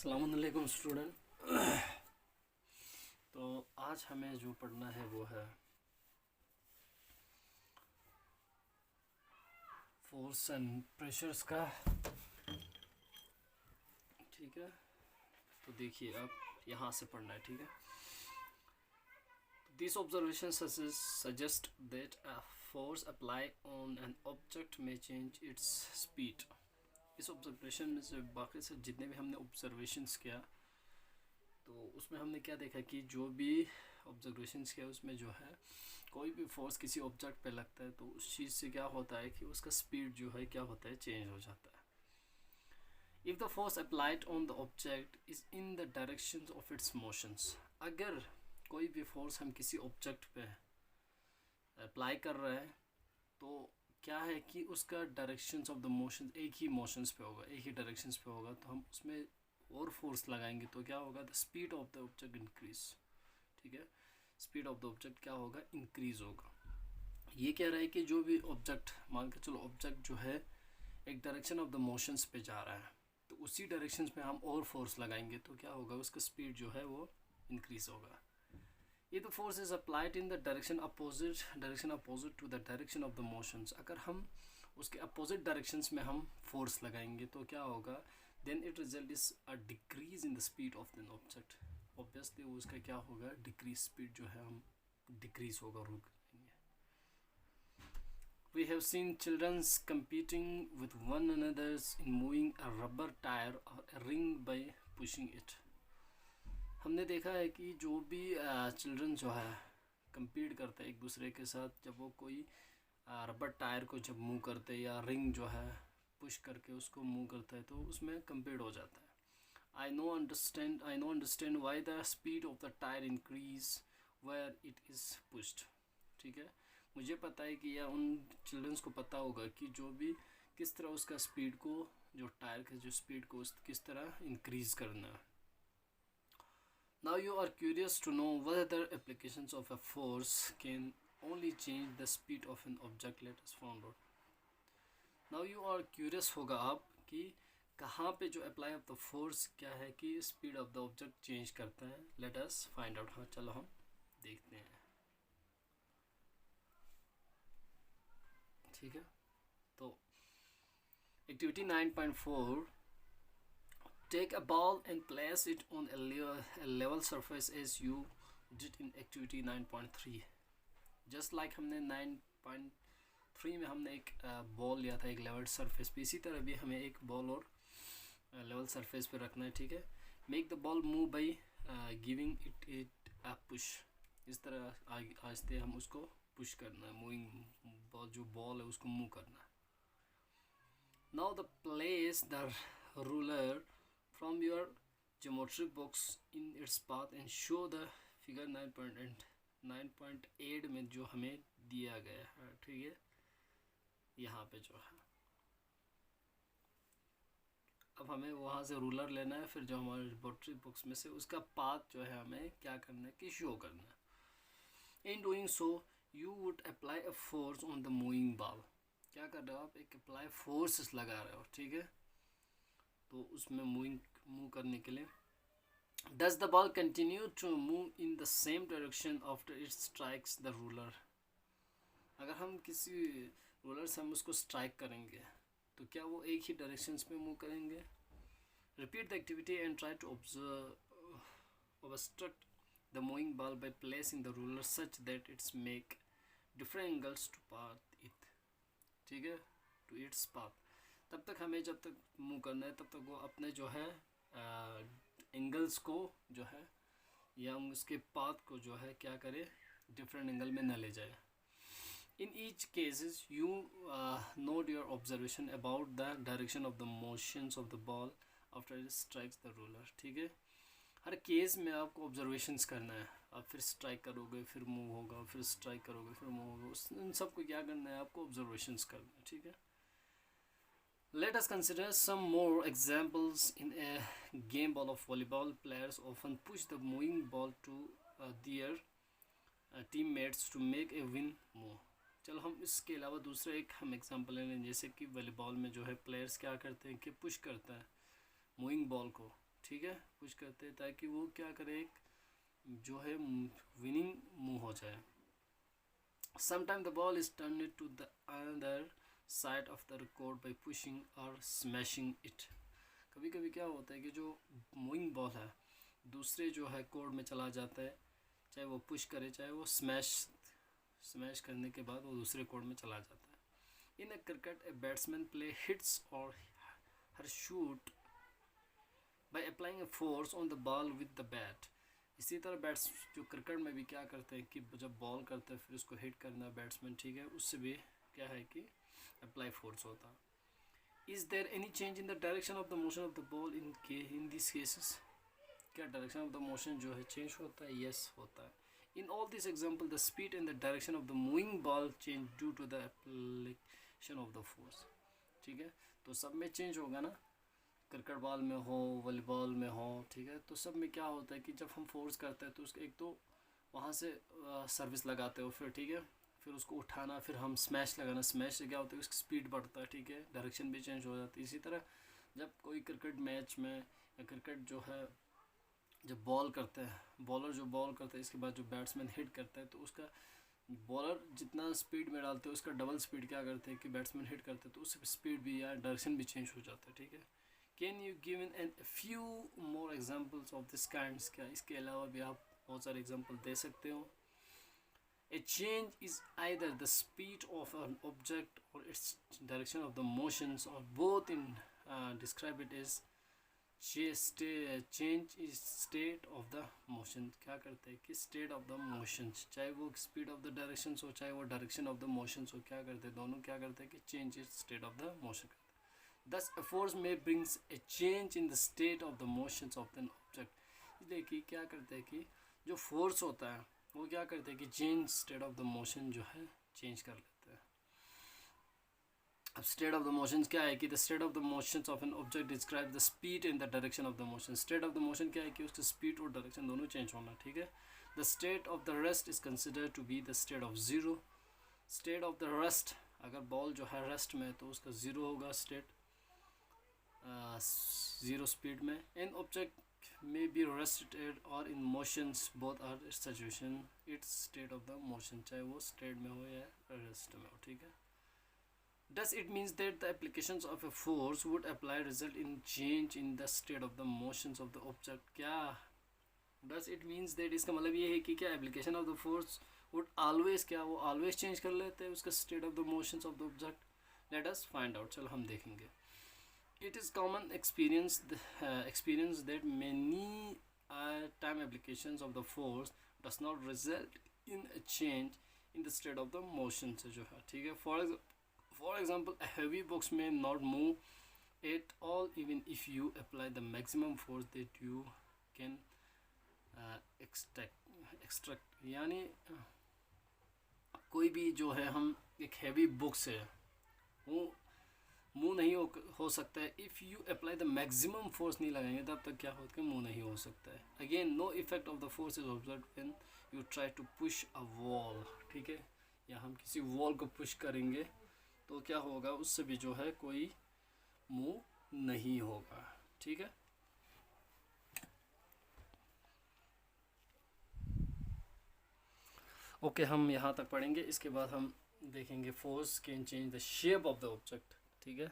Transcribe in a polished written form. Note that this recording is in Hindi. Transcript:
अस्सलाम वालेकुम स्टूडेंट। तो आज हमें जो पढ़ना है वो है फोर्स एंड प्रेशर्स का। ठीक है, तो देखिए आप यहाँ से पढ़ना है। ठीक है, this observation suggest that a force apply on an object में चेंज इट्स स्पीड। इस ऑब्जर्वेशन में से बाकी से जितने भी हमने ऑब्जर्वेशंस किया तो उसमें हमने क्या देखा कि जो भी ऑब्जर्वेशंस किया उसमें जो है कोई भी फोर्स किसी ऑब्जेक्ट पे लगता है तो उस चीज़ से क्या होता है कि उसका स्पीड जो है क्या होता है, चेंज हो जाता है। If the force applied on the object is in the direction of its motions, अगर कोई भी फोर्स हम किसी ऑब्जेक्ट पे अप्लाई कर रहे हैं तो क्या है कि उसका डायरेक्शंस ऑफ द मोशन एक ही मोशंस पे होगा, एक ही डायरेक्शंस पे होगा। तो हम उसमें और फोर्स लगाएंगे तो क्या होगा, the speed of the object increase. ठीक है, स्पीड ऑफ द ऑब्जेक्ट क्या होगा, इंक्रीज होगा। ये कह रहा है कि जो भी ऑब्जेक्ट, मान के चलो ऑब्जेक्ट जो है एक डायरेक्शन ऑफ द मोशंस पे जा रहा है तो उसी डायरेक्शंस में हम और फोर्स लगाएंगे तो क्या होगा, उसका स्पीड जो है वो इंक्रीज होगा। If the force is applied in the direction opposite to the direction of the motions, अगर हम उसके अपोजिट डायरेक्शंस में हम फोर्स लगाएंगे तो क्या होगा, then it result is a decrease in the speed of the object। Obviously उसका क्या होगा, डिक्रीज स्पीड जो है हम डिक्रीज होगा, रुक जाएंगे। We have seen children competing with one another in moving a rubber tire or a ring by pushing it। हमने देखा है कि जो भी चिल्ड्रन जो है compete करते हैं एक दूसरे के साथ, जब वो कोई रबर टायर को जब मूव करते हैं या रिंग जो है पुश करके उसको मूव करता है तो उसमें compete हो जाता है। I know understand why the speed of the tire increase where it is pushed। ठीक है, मुझे पता है कि या उन चिल्ड्रंस को पता होगा कि जो भी किस तरह उसका स्पीड को, जो टायर के जो स्पीड को किस तरह इंक्रीज करना है। Now you are curious to know whether applications of a force can only change the speed of an object। Let us find out। Now you are curious होगा आप कि कहाँ पे जो apply of the force क्या है कि speed of the object change करता है। Let us find out। हाँ चलो हम देखते हैं। ठीक है, तो activity 9.4, take a ball and place it on a level surface as you did in activity 9.3। just like हमने 9.3 में हमने एक बॉल लिया था एक लेवल सरफेस पे, इसी तरह भी हमें एक बॉल और लेवल सरफेस पे रखना है। ठीक है, make the ball move by giving it a push. इस तरह आहिस्ते हम उसको पुश करना है, मूविंग बॉल जो बॉल है उसको मूव करना है। Now the place the ruler from your geometry box in its path and show the figure 9.8 में जो हमें दिया गया है। ठीक है, यहाँ पे जो है अब हमें वहाँ से रूलर लेना है, फिर जो हमारे जियोमेट्री बॉक्स में से उसका पाथ जो है हमें क्या करना है कि शो करना है। In doing so you would apply a force on the moving ball. क्या कर रहे हो आप, एक अप्लाई फोर्स लगा रहे हो। ठीक है, तो उसमें मूव करने के लिए does the ball continue to move in the same direction after it strikes the ruler. अगर हम किसी रूलर से हम उसको स्ट्राइक करेंगे तो क्या वो एक ही डायरेक्शंस में मूव करेंगे। Repeat the activity and try to obstruct the moving ball by placing the ruler such that it's make different angles to path it. ठीक है, टू इट्स पाथ। तब तक हमें जब तक मूव करना है तब तक वो अपने जो है एंगल्स को जो है या उसके पाथ को जो है क्या करे, डिफरेंट एंगल में न ले जाए। In each cases you not your observation about the direction of the motions of the ball after it strikes the ruler. ठीक है, हर केस में आपको ऑब्जर्वेशंस करना है। आप फिर स्ट्राइक करोगे फिर मूव होगा, फिर स्ट्राइक करोगे फिर मूव होगा, उन सबको क्या करना है, आपको ऑब्जर्वेशंस करना है। ठीक है, let us consider some more examples in a game ball of volleyball. Players often push the moving ball to their teammates to make a win move। चलो हम इसके अलावा दूसरा एक हम एग्जांपल ले लें, जैसे कि वॉलीबॉल में जो है प्लेयर्स क्या करते हैं कि पुश करता है मूविंग बॉल को। ठीक है, पुश करते हैं ताकि वो क्या करे, एक जो है विनिंग मूव हो जाए. Sometime the ball is turn to the other side of the court by pushing और स्मैशिंग इट. कभी कभी क्या होता है कि जो मूविंग बॉल है दूसरे जो है कोर्ट में चला जाता है, चाहे वो पुश करे चाहे वो स्मैश करने के बाद वो दूसरे कोर्ट में चला जाता है. In a cricket a batsman play hits और हर shoot by applying a force on the ball with the bat. इसी तरह बैट्स जो क्रिकेट में भी क्या करते हैं कि जब बॉल करते हैं फिर उसको हिट करना बैट्समैन, ठीक है, उससे भी क्या है कि अप्लाई फोर्स होता है. Is there any change in the direction of the motion of the ball in this cases. क्या डायरेक्शन ऑफ द मोशन जो है चेंज होता है? यस, होता है. In all this example the speed and the direction of the moving ball change due to the application of the force. ठीक है, तो सब में चेंज होगा ना, क्रिकेट बॉल में हो, वॉलीबॉल में हो, ठीक है, तो सब में क्या होता है कि जब हम फोर्स करते हैं तो उसका एक तो वहाँ से सर्विस लगाते हो, फिर ठीक है, फिर उसको उठाना, फिर हम स्मैश लगाना, स्मैश से क्या होता है उसकी स्पीड बढ़ता है, ठीक है, डायरेक्शन भी चेंज हो जाती है. इसी तरह जब कोई क्रिकेट मैच में या क्रिकेट जो है जब बॉल करते हैं, बॉलर जो बॉल करता है इसके बाद जो बैट्समैन हिट करता है तो उसका बॉलर जितना स्पीड में डालते हैं उसका डबल स्पीड क्या करते हैं कि बैट्समैन हिट करते हैं तो उससे स्पीड भी या डायरेक्शन भी चेंज हो जाता है. ठीक है, can you give in few more examples of this kinds. क्या इसके अलावा भी आप बहुत सारे एग्जांपल दे सकते हो. A change is either the speed of an object or its direction of the motions or both. In describe it as change is state of the motion. क्या करते हैं कि state of the motions, चाहे वो speed of the directions हो चाहे वो direction of the motions हो, क्या करते हैं दोनों क्या करते हैं कि change is state of the motion. Thus a force may brings a change in the state of the motions of an object. इसलिए कि क्या करते हैं कि जो force होता है वो क्या करते हैं कि change state of the motion जो है चेंज कर लेते हैं. अब स्टेट ऑफ द मोशन क्या है कि the state of the motion of an object describe the speed and the direction of the motion. State of the motion क्या है कि उसका स्पीड और डायरेक्शन दोनों चेंज होना. ठीक है, the state of the rest is considered to be the state of zero. State of the rest, अगर बॉल जो है रेस्ट में तो उसका जीरो होगा स्टेट, जीरो स्पीड में. An object may be rested or in motions, both are situation its state of the motion, चाहे वो state में हो या rest में हो. ठीक है, does it means that the applications of a force would apply result in change in the state of the motions of the object. क्या does it means that, इसका मतलब ये है कि क्या application of the force would always, क्या वो always change कर लेते हैं उसका state of the motions of the object. let us find out, चलो हम देखेंगे. It is common experience that many time applications of the force does not result in a change in the state of the motion से जो है. ठीक है, for example a heavy box may not move at all even if you apply the maximum force that you can extract. यानी कोई भी जो है हम एक heavy box है वो मूव नहीं हो सकता है. If you apply the maximum force नहीं लगाएंगे तब तक क्या होता है मूव नहीं हो सकता है. Again no effect of the force is observe when you try to push a wall. ठीक है, या हम किसी वॉल को पुश करेंगे तो क्या होगा उससे भी जो है कोई मूव नहीं होगा. ठीक है, ओके, हम यहाँ तक पढ़ेंगे. इसके बाद हम देखेंगे force can change the shape of the object. ठीक है.